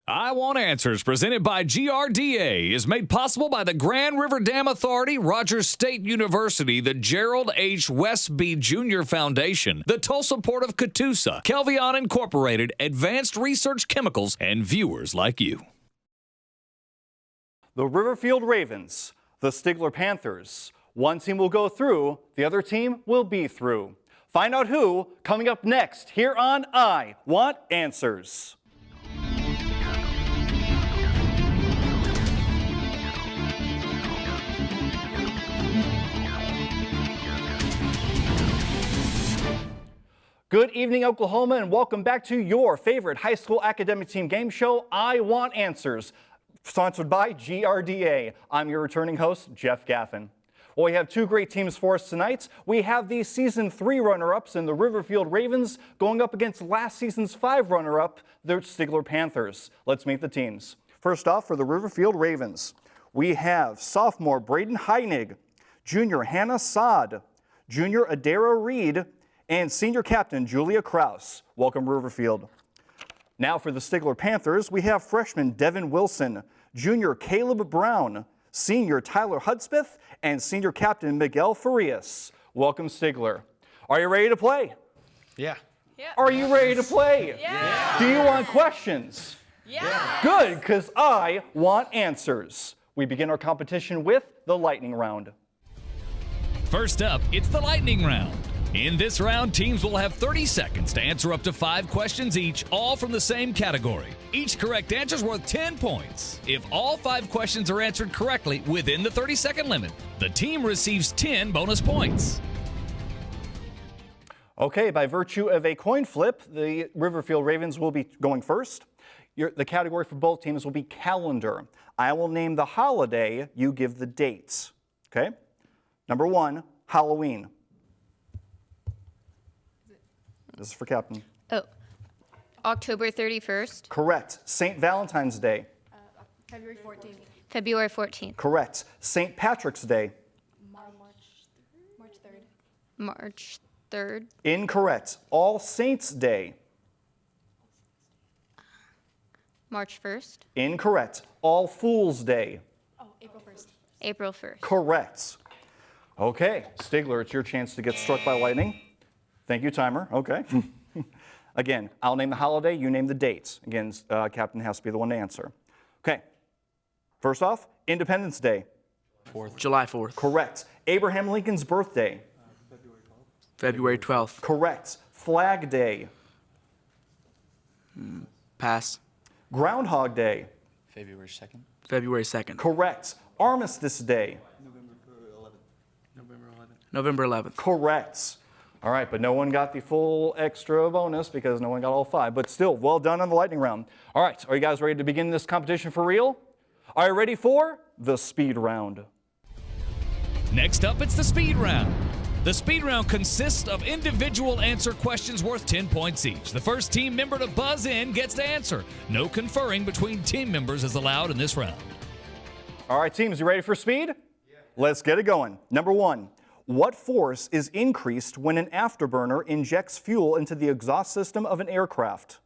I Want Answers, presented by GRDA, is made possible by the Grand River Dam Authority, Rogers State University, the Gerald H. Westby Jr. Foundation, the Tulsa Port of Catoosa, Kelvion Incorporated, Advanced Research Chemicals, and viewers like you. The Riverfield Ravens, the Stigler Panthers. One team will go through, the other team will be through. Find out who coming up next here on I Want Answers. Good evening, Oklahoma, and welcome back to your favorite high school academic team game show, I Want Answers, sponsored by GRDA. I'm your returning host, Jeff Gaffin. Well, we have two great teams for us tonight. We have the Season 3 runner-ups in the Riverfield Ravens going up against last season's 5 runner-up, the Stigler Panthers. Let's meet the teams. First off, for the Riverfield Ravens, we have sophomore Braden Heinig, junior Hannah Saad, junior Adara Reed, and senior captain Julia Kraus. Welcome, Riverfield. Now for the Stigler Panthers, we have freshman Devin Wilson, junior Caleb Brown, senior Tyler Hudspeth, and senior captain Miguel Farias. Welcome, Stigler. Are you ready to play? Yeah. Are you ready to play? Yeah. Do you want questions? Yeah. Good, because I want answers. We begin our competition with the lightning round. First up, it's the lightning round. In this round, teams will have 30 seconds to answer up to 5 questions each, all from the same category. Each correct answer is worth 10 points. If all 5 questions are answered correctly within the 30-second limit, the team receives 10 bonus points. Okay, by virtue of a coin flip, the Riverfield Ravens will be going first. The category for both teams will be calendar. I will name the holiday, you give the dates. Okay? Number 1, Halloween. This is for Captain. Oh, October 31st. Correct. St. Valentine's Day. February 14th. February 14th. Correct. St. Patrick's Day. March 3rd. March 3rd. Incorrect. All Saints Day. March 1st. Incorrect. All Fools Day. Oh, April 1st. April 1st. Correct. Okay, Stigler, it's your chance to get struck by lightning. Thank you, timer. Okay. Again, I'll name the holiday, you name the dates. Again, Captain has to be the one to answer. Okay. First off, Independence Day. July 4th. Correct. Abraham Lincoln's birthday. February 12th. Correct. Flag Day. Pass. Groundhog Day. February 2nd. February 2nd. Correct. Armistice Day. November 11th. Correct. All right, but no one got the full extra bonus because no one got all 5. But still, well done on the lightning round. All right, are you guys ready to begin this competition for real? Are you ready for the speed round? Next up, it's the speed round. The speed round consists of individual answer questions worth 10 points each. The first team member to buzz in gets to answer. No conferring between team members is allowed in this round. All right, teams, you ready for speed? Yeah. Let's get it going. Number 1. What force is increased when an afterburner injects fuel into the exhaust system of an aircraft?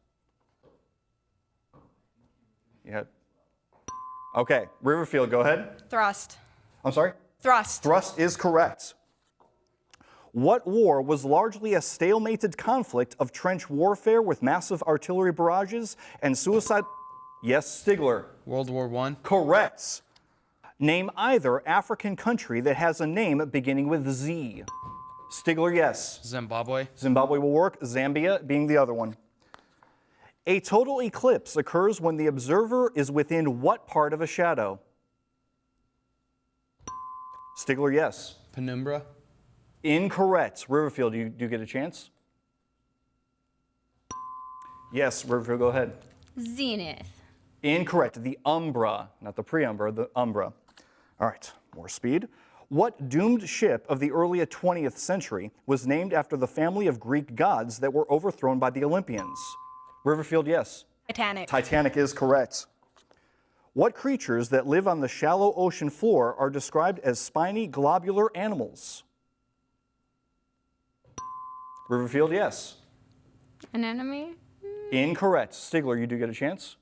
Yeah. Okay, Riverfield, go ahead. Thrust. I'm sorry? Thrust. Thrust is correct. What war was largely a stalemated conflict of trench warfare with massive artillery barrages and suicide? Yes, Stigler. World War I. Correct. Name either African country that has a name beginning with Z. Stigler, yes. Zimbabwe. Zimbabwe will work, Zambia being the other one. A total eclipse occurs when the observer is within what part of a shadow? Stigler, yes. Penumbra. Incorrect. Riverfield, do you get a chance? Yes, Riverfield, go ahead. Zenith. Incorrect. The umbra, not the pre-umbra, the umbra. All right, more speed. What doomed ship of the early 20th century was named after the family of Greek gods that were overthrown by the Olympians? Riverfield, yes. Titanic. Titanic is correct. What creatures that live on the shallow ocean floor are described as spiny globular animals? Riverfield, yes. Anemone. Incorrect. Stigler, you do get a chance.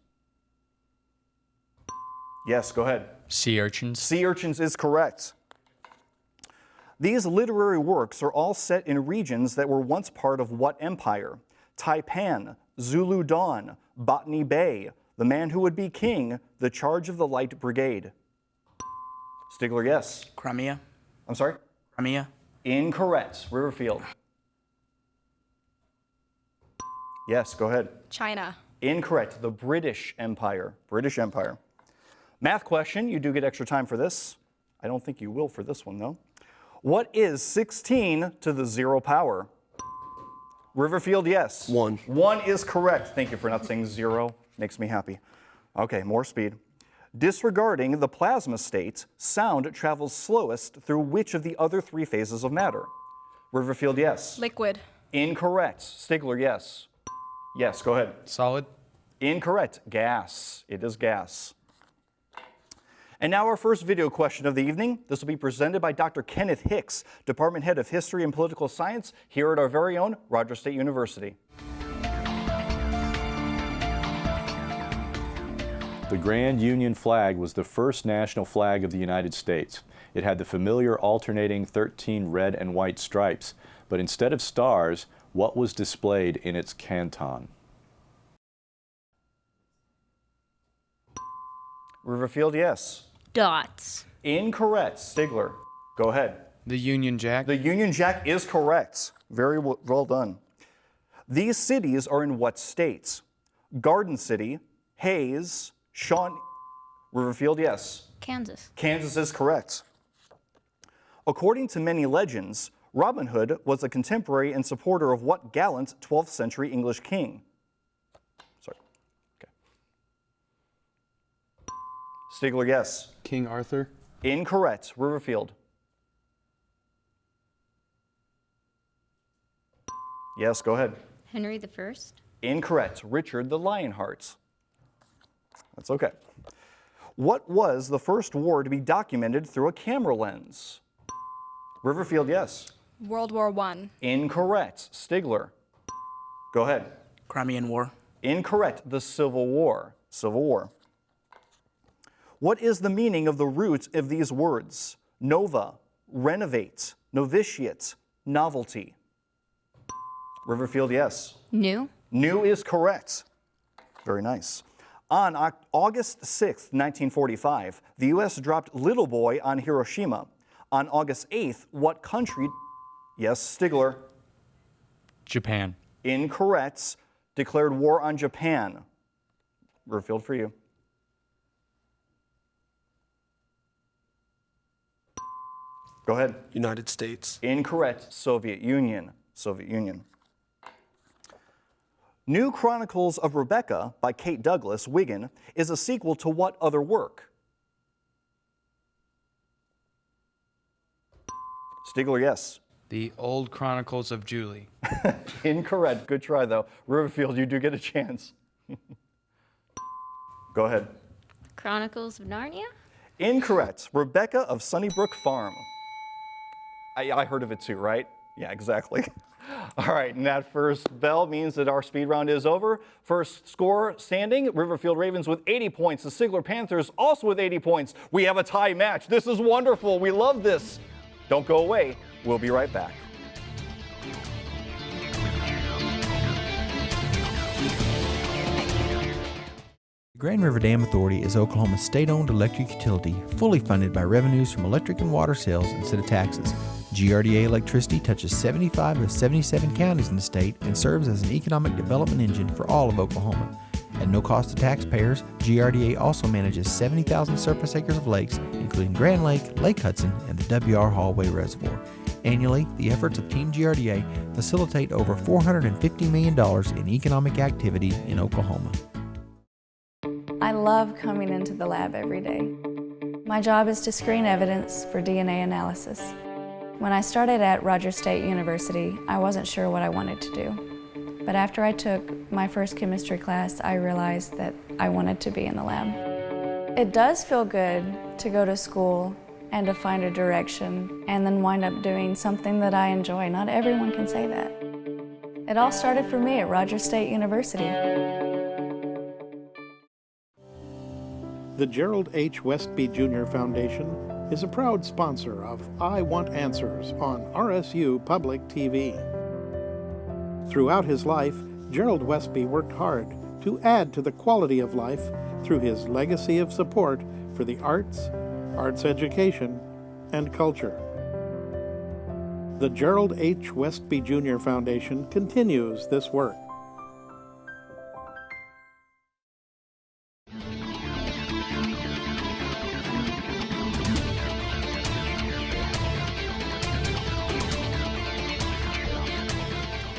Yes, go ahead. Sea urchins. Sea urchins is correct. These literary works are all set in regions that were once part of what empire? Taipan, Zulu Dawn, Botany Bay, The Man Who Would Be King, The Charge of the Light Brigade. Stigler, yes. Crimea. I'm sorry? Crimea. Incorrect. Riverfield. Yes, go ahead. China. Incorrect. The British Empire. British Empire. Math question. You do get extra time for this. I don't think you will for this one, though. What is 16 to the 0 power? Riverfield, yes. 1. 1 is correct. Thank you for not saying 0. Makes me happy. Okay, more speed. Disregarding the plasma state, sound travels slowest through which of the other 3 phases of matter? Riverfield, yes. Liquid. Incorrect. Stigler, yes. Yes, go ahead. Solid. Incorrect. Gas. It is gas. And now our first video question of the evening. This will be presented by Dr. Kenneth Hicks, Department Head of History and Political Science here at our very own Rogers State University. The Grand Union flag was the first national flag of the United States. It had the familiar alternating 13 red and white stripes, but instead of stars, what was displayed in its canton? Riverfield, yes. Dots. Incorrect. Stigler, go ahead. The Union Jack. The Union Jack is correct. Very well done. These cities are in what states? Garden City, Hayes, Riverfield, yes. Kansas. Kansas is correct. According to many legends, Robin Hood was a contemporary and supporter of what gallant 12th century English king? Sorry. Okay. Stigler, yes. King Arthur. Incorrect. Riverfield. Yes, go ahead. Henry the First. Incorrect. Richard the Lionheart. That's okay. What was the first war to be documented through a camera lens? Riverfield, yes. World War I. Incorrect. Stigler. Go ahead. Crimean War. Incorrect. The Civil War. Civil War. What is the meaning of the root of these words? Nova, renovate, novitiate, novelty. Riverfield, yes. New. New is correct. Very nice. On August 6th, 1945, the U.S. dropped Little Boy on Hiroshima. On August 8th, what country? Yes, Stigler. Japan. Incorrect. Declared war on Japan. Riverfield for you. Go ahead. United States. Incorrect. Soviet Union. Soviet Union. New Chronicles of Rebecca by Kate Douglas, Wigan, is a sequel to what other work? Stigler, yes. The Old Chronicles of Julie. Incorrect. Good try, though. Riverfield, you do get a chance. Go ahead. Chronicles of Narnia. Incorrect. Rebecca of Sunnybrook Farm. I heard of it too, right? Yeah, exactly. All right, and that first bell means that our speed round is over. First score standing, Riverfield Ravens with 80 points. The Stigler Panthers also with 80 points. We have a tie match. This is wonderful. We love this. Don't go away. We'll be right back. The Grand River Dam Authority is Oklahoma's state-owned electric utility, fully funded by revenues from electric and water sales instead of taxes. GRDA electricity touches 75 of 77 counties in the state and serves as an economic development engine for all of Oklahoma. At no cost to taxpayers, GRDA also manages 70,000 surface acres of lakes, including Grand Lake, Lake Hudson, and the W.R. Hallway Reservoir. Annually, the efforts of Team GRDA facilitate over $450 million in economic activity in Oklahoma. I love coming into the lab every day. My job is to screen evidence for DNA analysis. When I started at Rogers State University, I wasn't sure what I wanted to do. But after I took my first chemistry class, I realized that I wanted to be in the lab. It does feel good to go to school and to find a direction and then wind up doing something that I enjoy. Not everyone can say that. It all started for me at Rogers State University. The Gerald H. Westby Jr. Foundation is a proud sponsor of I Want Answers on RSU Public TV. Throughout his life, Gerald Westby worked hard to add to the quality of life through his legacy of support for the arts, arts education, and culture. The Gerald H. Westby Jr. Foundation continues this work.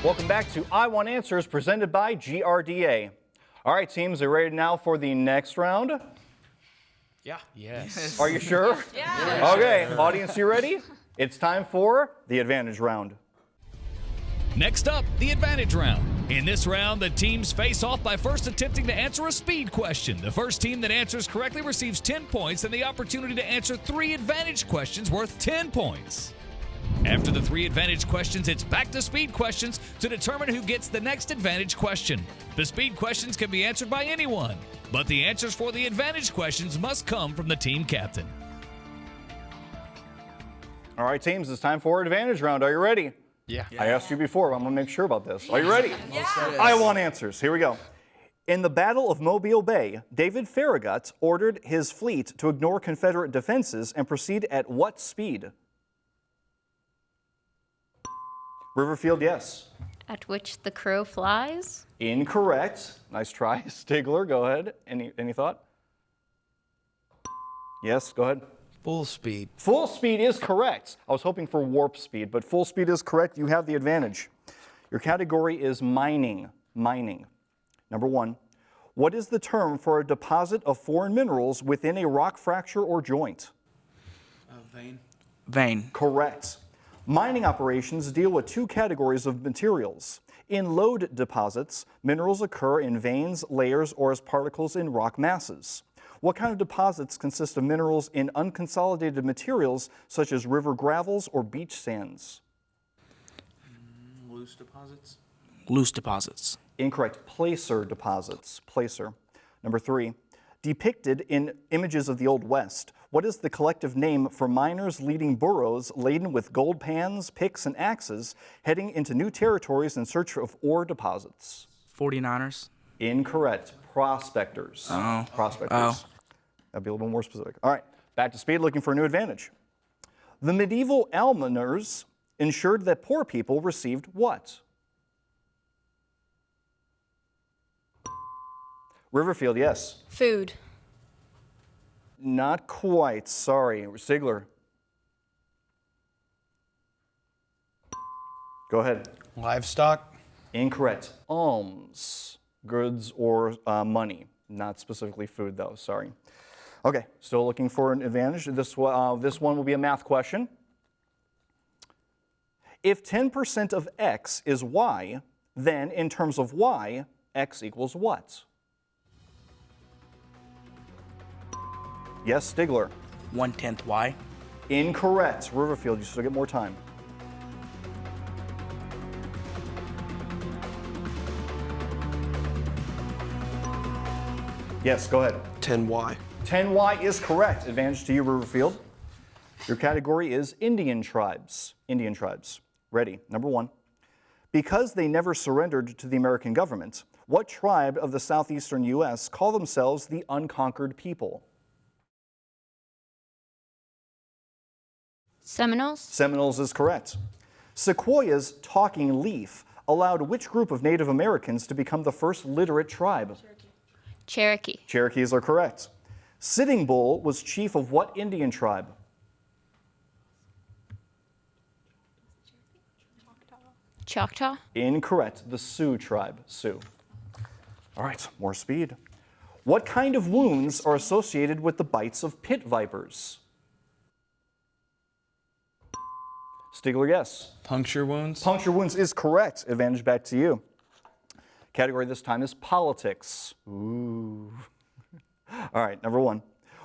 Welcome back to I Want Answers presented by GRDA. All right, teams, are you ready now for the next round? Yeah. Yes. Are you sure? Yeah. Okay, audience, you ready? It's time for the advantage round. Next up, the advantage round. In this round, the teams face off by first attempting to answer a speed question. The first team that answers correctly receives 10 points and the opportunity to answer 3 advantage questions worth 10 points. After the 3 advantage questions, it's back to speed questions to determine who gets the next advantage question. The speed questions can be answered by anyone, but the answers for the advantage questions must come from the team captain. All right, teams, it's time for advantage round. Are you ready? Yeah. I asked you before, but I'm going to make sure about this. Are you ready? I Want Answers. Here we go. In the Battle of Mobile Bay, David Farragut ordered his fleet to ignore Confederate defenses and proceed at what speed? Riverfield, yes. At which the crow flies? Incorrect. Nice try. Stigler, go ahead. Any thought? Yes, go ahead. Full speed. Full speed is correct. I was hoping for warp speed, but full speed is correct. You have the advantage. Your category is mining. Mining. Number 1. What is the term for a deposit of foreign minerals within a rock fracture or joint? Vein. Vein. Correct. Mining operations deal with 2 categories of materials. In lode deposits, minerals occur in veins, layers, or as particles in rock masses. What kind of deposits consist of minerals in unconsolidated materials such as river gravels or beach sands? Loose deposits? Loose deposits. Incorrect. Placer deposits. Placer. Number 3. Depicted in images of the Old West, what is the collective name for miners leading burros laden with gold pans, picks, and axes heading into new territories in search of ore deposits? 49ers? Incorrect. Prospectors. Oh. Prospectors. Oh. That'd be a little more specific. All right, back to speed, looking for a new advantage. The medieval almoners ensured that poor people received what? Riverfield, yes. Food. Not quite, sorry. Stigler. Go ahead. Livestock. Incorrect. Alms, goods or money. Not specifically food though, sorry. Okay, still looking for an advantage. This one will be a math question. If 10% of x is y, then in terms of y, x equals what? Yes, Stigler. 1/10 Y. Incorrect. Riverfield, you still get more time. Yes, go ahead. 10Y. 10Y is correct. Advantage to you, Riverfield. Your category is Indian tribes. Indian tribes. Ready. Number 1. Because they never surrendered to the American government, what tribe of the southeastern U.S. call themselves the unconquered people? Seminoles? Seminoles is correct. Sequoia's talking leaf allowed which group of Native Americans to become the first literate tribe? Cherokee. Cherokees are correct. Sitting Bull was chief of what Indian tribe? Choctaw? Incorrect. The Sioux tribe. Sioux. All right, more speed. What kind of wounds are associated with the bites of pit vipers? Stigler, yes. Puncture wounds. Puncture wounds is correct. Advantage back to you. Category this time is politics. Ooh. All right, number 1.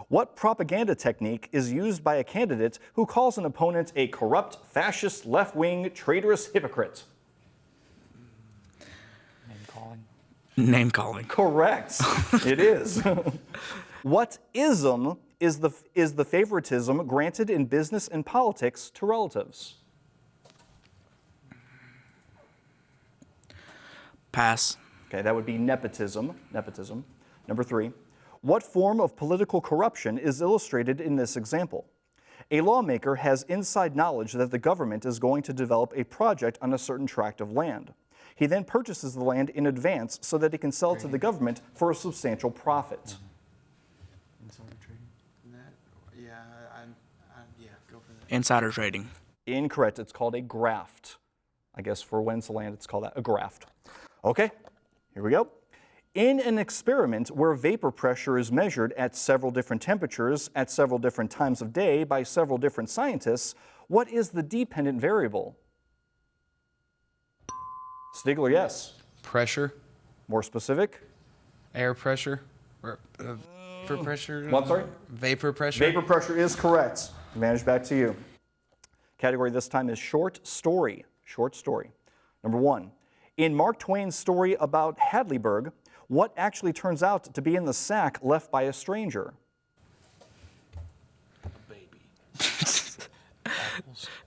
What propaganda technique is used by a candidate who calls an opponent a corrupt, fascist, left-wing, traitorous hypocrite? Name calling. Name calling. Correct. It is. What ism is the favoritism granted in business and politics to relatives? Pass. Okay, that would be nepotism. Nepotism. Number 3. What form of political corruption is illustrated in this example? A lawmaker has inside knowledge that the government is going to develop a project on a certain tract of land. He then purchases the land in advance so that he can sell it to the government for a substantial profit. Insider trading. Incorrect. It's called a graft. I guess for when's the land, it's called that, a graft. Okay, here we go. In an experiment where vapor pressure is measured at several different temperatures at several different times of day by several different scientists, what is the dependent variable? Stigler, yes. Pressure. More specific? Air pressure. Or, vapor pressure. What, sorry? Vapor pressure. Vapor pressure is correct. Advantage back to you. Category this time is short story. Short story. Number 1. In Mark Twain's story about Hadleyburg, what actually turns out to be in the sack left by a stranger? A baby.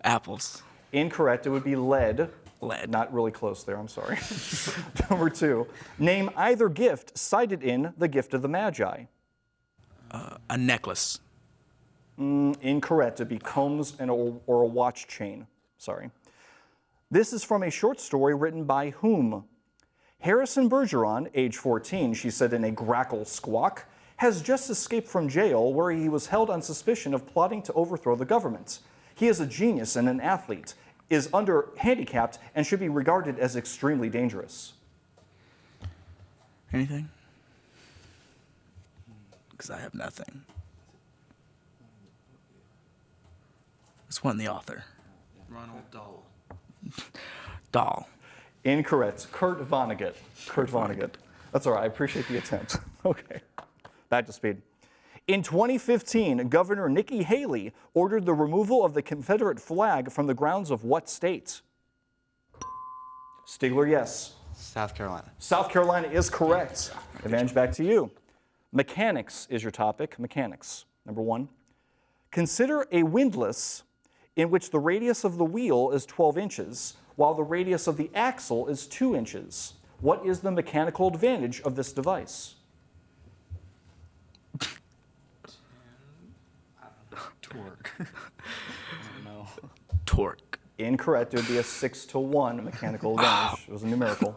Apples. Incorrect. It would be lead. Lead. Not really close there, I'm sorry. Number 2. Name either gift cited in The Gift of the Magi. A necklace. Incorrect. It'd be combs and or a watch chain. Sorry. This is from a short story written by whom? Harrison Bergeron, age 14, she said in a grackle squawk, has just escaped from jail where he was held on suspicion of plotting to overthrow the government. He is a genius and an athlete, is handicapped, and should be regarded as extremely dangerous. Anything? Because I have nothing. Let's one the author. Ronald Dahl. Dahl. Incorrect. Kurt Vonnegut. Kurt Vonnegut. That's all right. I appreciate the attempt. Okay. Back to speed. In 2015, Governor Nikki Haley ordered the removal of the Confederate flag from the grounds of what state? Stigler, yes. South Carolina. South Carolina is correct. Advantage back to you. Mechanics is your topic. Mechanics. Number 1. Consider a windlass in which the radius of the wheel is 12 inches, while the radius of the axle is 2 inches. What is the mechanical advantage of this device? Torque. I don't know. Torque. Incorrect. It would be a 6-to-1 mechanical advantage. It was a numerical.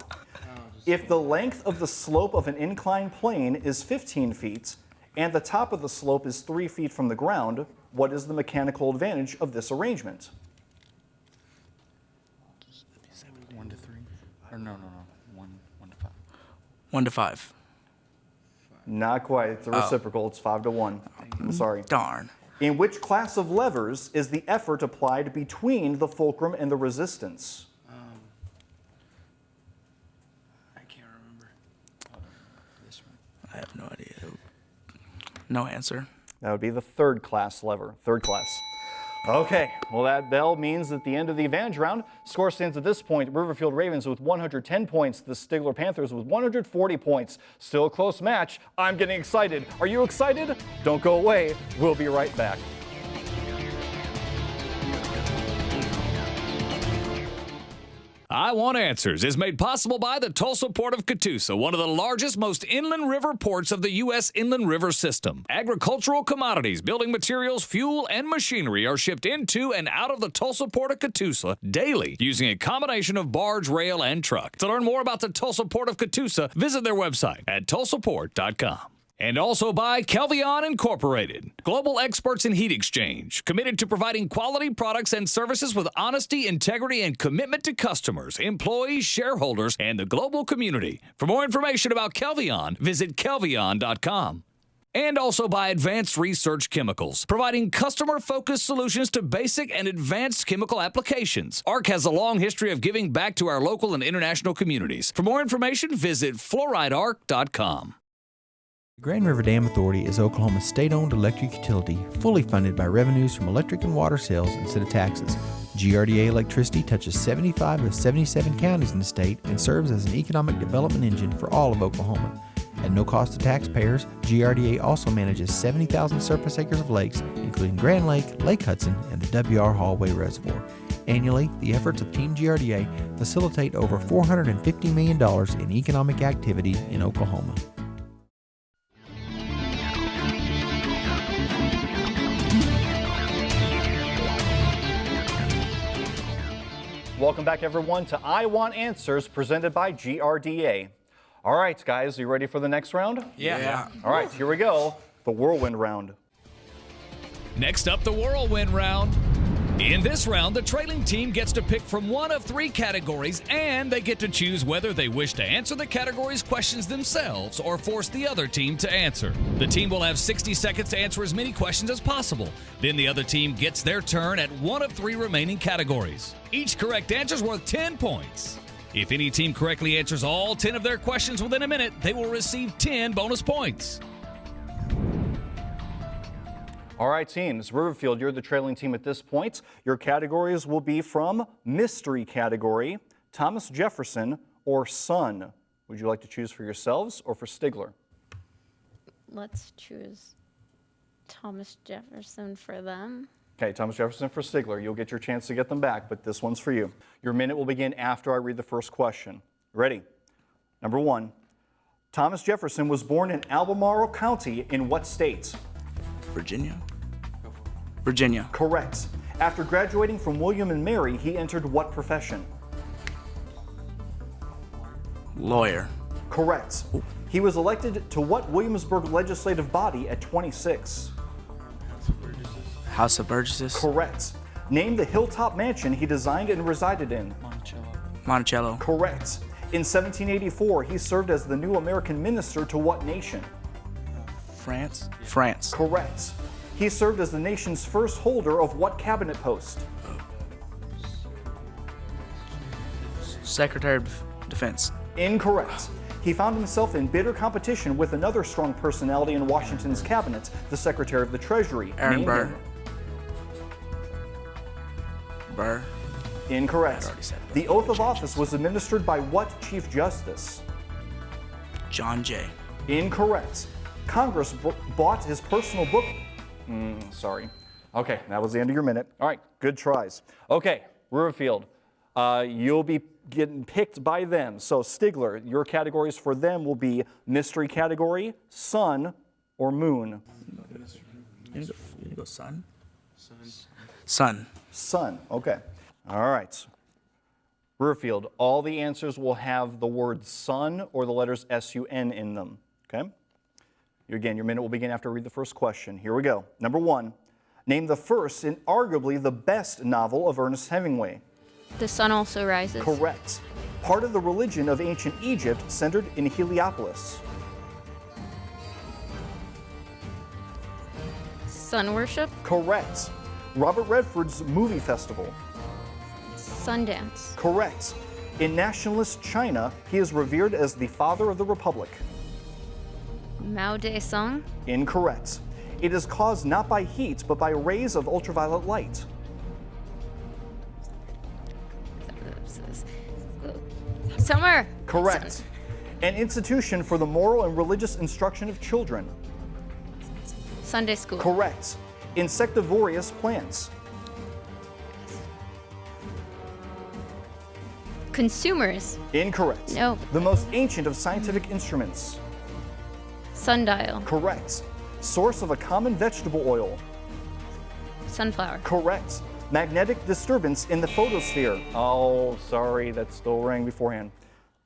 If the length of the slope of an inclined plane is 15 feet and the top of the slope is 3 feet from the ground, what is the mechanical advantage of this arrangement? 1 to 3. Or no. 1 to 5. 1 to 5. Not quite. It's a reciprocal. It's 5-to-1. I'm sorry. Darn. In which class of levers is the effort applied between the fulcrum and the resistance? I can't remember. I have no idea. No answer. That would be the third class lever. Third class. Okay, well that bell means at the end of the advantage round, score stands at this point, Riverfield Ravens with 110 points, the Stigler Panthers with 140 points. Still a close match. I'm getting excited. Are you excited? Don't go away. We'll be right back. I Want Answers is made possible by the Tulsa Port of Catoosa, one of the largest, most inland river ports of the U.S. inland river system. Agricultural commodities, building materials, fuel, and machinery are shipped into and out of the Tulsa Port of Catoosa daily using a combination of barge, rail, and truck. To learn more about the Tulsa Port of Catoosa, visit their website at tulsaport.com. And also by Kelvion Incorporated, global experts in heat exchange, committed to providing quality products and services with honesty, integrity, and commitment to customers, employees, shareholders, and the global community. For more information about Kelvion, visit kelvion.com. And also by Advanced Research Chemicals, providing customer-focused solutions to basic and advanced chemical applications. ARC has a long history of giving back to our local and international communities. For more information, visit fluoridearc.com. The Grand River Dam Authority is Oklahoma's state-owned electric utility, fully funded by revenues from electric and water sales instead of taxes. GRDA electricity touches 75 of 77 counties in the state and serves as an economic development engine for all of Oklahoma. At no cost to taxpayers, GRDA also manages 70,000 surface acres of lakes, including Grand Lake, Lake Hudson, and the W.R. Hallway Reservoir. Annually, the efforts of Team GRDA facilitate over $450 million in economic activity in Oklahoma. Welcome back, everyone, to I Want Answers, presented by GRDA. All right, guys, are you ready for the next round? Yeah. All right, here we go. The whirlwind round. Next up, the whirlwind round. In this round, the trailing team gets to pick from one of 3 categories, and they get to choose whether they wish to answer the category's questions themselves or force the other team to answer. The team will have 60 seconds to answer as many questions as possible. Then the other team gets their turn at one of 3 remaining categories. Each correct answer is worth 10 points. If any team correctly answers all 10 of their questions within a minute, they will receive 10 bonus points. All right, teams. Riverfield, you're the trailing team at this point. Your categories will be from mystery category, Thomas Jefferson, or Sun. Would you like to choose for yourselves or for Stigler? Let's choose Thomas Jefferson for them. Okay, Thomas Jefferson for Stigler. You'll get your chance to get them back, but this one's for you. Your minute will begin after I read the first question. Ready? Number 1. Thomas Jefferson was born in Albemarle County in what state? Virginia. Virginia. Correct. After graduating from William and Mary, he entered what profession? Lawyer. Correct. He was elected to what Williamsburg legislative body at 26? House of Burgesses. Correct. Name the hilltop mansion he designed and resided in. Monticello. Correct. In 1784, he served as the new American minister to what nation? France. France. Correct. He served as the nation's first holder of what cabinet post? Secretary of Defense. Incorrect. He found himself in bitter competition with another strong personality in Washington's cabinet, the Secretary of the Treasury. Aaron Name Burr. him. Burr. Incorrect. I'd already said Burr. The oath of office was administered by what Chief Justice? John Jay. Incorrect. Congress bought his personal book. Sorry. Okay, that was the end of your minute. All right, good tries. Okay, Riverfield, you'll be getting picked by them. So Stigler, your categories for them will be mystery category, sun, or moon. You go sun? Sun. Sun, okay. All right. Riverfield, all the answers will have the word sun or the letters S-U-N in them, okay? Again, your minute will begin after I read the first question. Here we go. Number 1, name the first and arguably the best novel of Ernest Hemingway. The Sun Also Rises. Correct. Part of the religion of ancient Egypt centered in Heliopolis. Sun Worship. Correct. Robert Redford's movie festival. Sundance. Correct. In nationalist China, he is revered as the father of the republic. Mao Zedong. Incorrect. It is caused not by heat, but by rays of ultraviolet light. Summer. Correct. An institution for the moral and religious instruction of children. Sunday School. Correct. Insectivorous plants. Consumers. Incorrect. No. The most ancient of scientific instruments. Sundial. Correct. Source of a common vegetable oil. Sunflower. Correct. Magnetic disturbance in the photosphere. Oh, sorry, that still rang beforehand.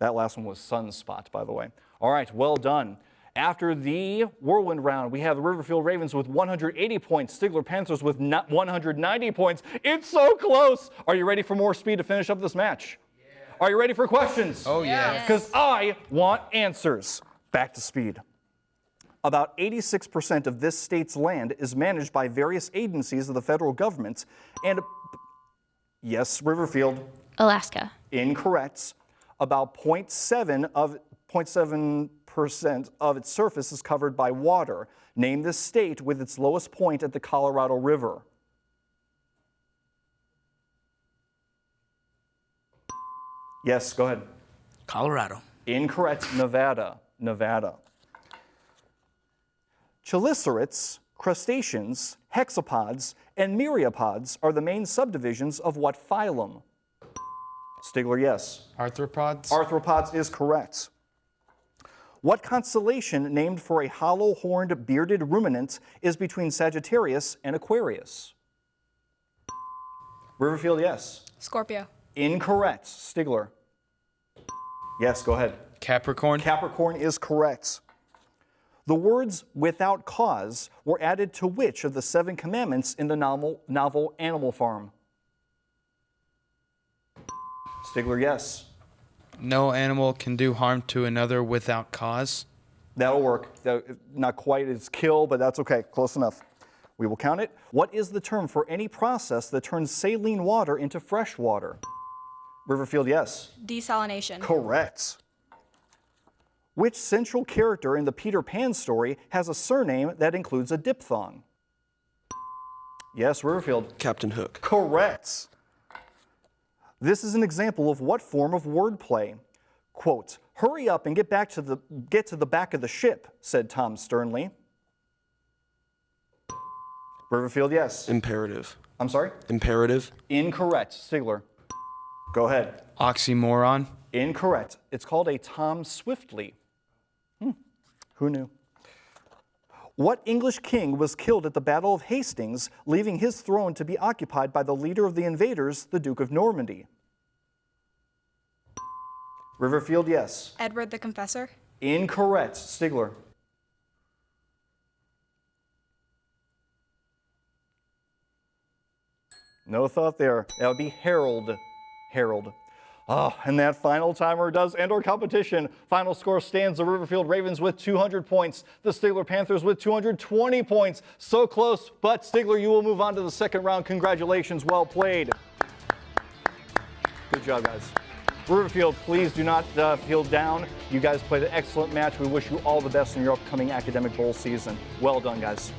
That last one was sunspot, by the way. All right, well done. After the whirlwind round, we have the Riverfield Ravens with 180 points, Stigler Panthers with 190 points. It's so close. Are you ready for more speed to finish up this match? Yeah. Are you ready for questions? Oh, yeah. Because I want answers. Back to speed. About 86% of this state's land is managed by various agencies of the federal government, and yes, Riverfield. Alaska. Incorrect. About 0.7% of its surface is covered by water. Name this state with its lowest point at the Colorado River. Yes, go ahead. Colorado. Incorrect. Nevada. Nevada. Chelicerates, crustaceans, hexapods, and myriapods are the main subdivisions of what phylum? Stigler, yes. Arthropods. Arthropods is correct. What constellation named for a hollow-horned bearded ruminant is between Sagittarius and Aquarius? Riverfield, yes. Scorpio. Incorrect. Stigler. Yes, go ahead. Capricorn. Capricorn is correct. The words without cause were added to which of the 7 commandments in the novel Animal Farm? Stigler, yes. No animal can do harm to another without cause. That'll work. Not quite as kill, but that's okay. Close enough. We will count it. What is the term for any process that turns saline water into fresh water? Riverfield, yes. Desalination. Correct. Which central character in the Peter Pan story has a surname that includes a diphthong? Yes, Riverfield. Captain Hook. Correct. This is an example of what form of wordplay? Quote, hurry up and get to the back of the ship, said Tom sternly. Riverfield, yes. Imperative. I'm sorry? Imperative. Incorrect. Stigler. Go ahead. Oxymoron. Incorrect. It's called a Tom Swiftly. Who knew? What English king was killed at the Battle of Hastings, leaving his throne to be occupied by the leader of the invaders, the Duke of Normandy? Riverfield, yes. Edward the Confessor. Incorrect. Stigler. No thought there. That would be Harold. Harold. And that final timer does end our competition. Final score stands the Riverfield Ravens with 200 points, the Stigler Panthers with 220 points. So close, but Stigler, you will move on to the second round. Congratulations, well played. Good job, guys. Riverfield, please do not feel down. You guys played an excellent match. We wish you all the best in your upcoming academic bowl season. Well done, guys.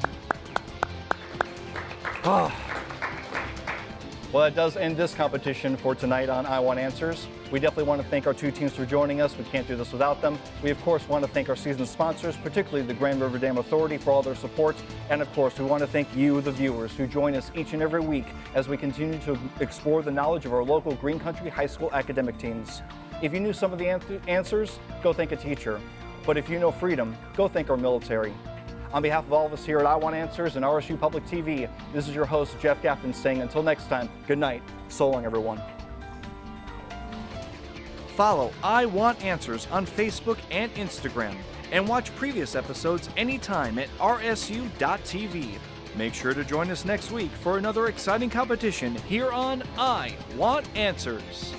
Well, that does end this competition for tonight on I Want Answers. We definitely want to thank our 2 teams for joining us. We can't do this without them. We, of course, want to thank our season sponsors, particularly the Grand River Dam Authority, for all their support. And, of course, we want to thank you, the viewers, who join us each and every week as we continue to explore the knowledge of our local Green Country High School academic teams. If you knew some of the answers, go thank a teacher. But if you know freedom, go thank our military. On behalf of all of us here at I Want Answers and RSU Public TV, this is your host, Jeff Gaffin, saying until next time, good night. So long, everyone. Follow I Want Answers on Facebook and Instagram, and watch previous episodes anytime at rsu.tv. Make sure to join us next week for another exciting competition here on I Want Answers.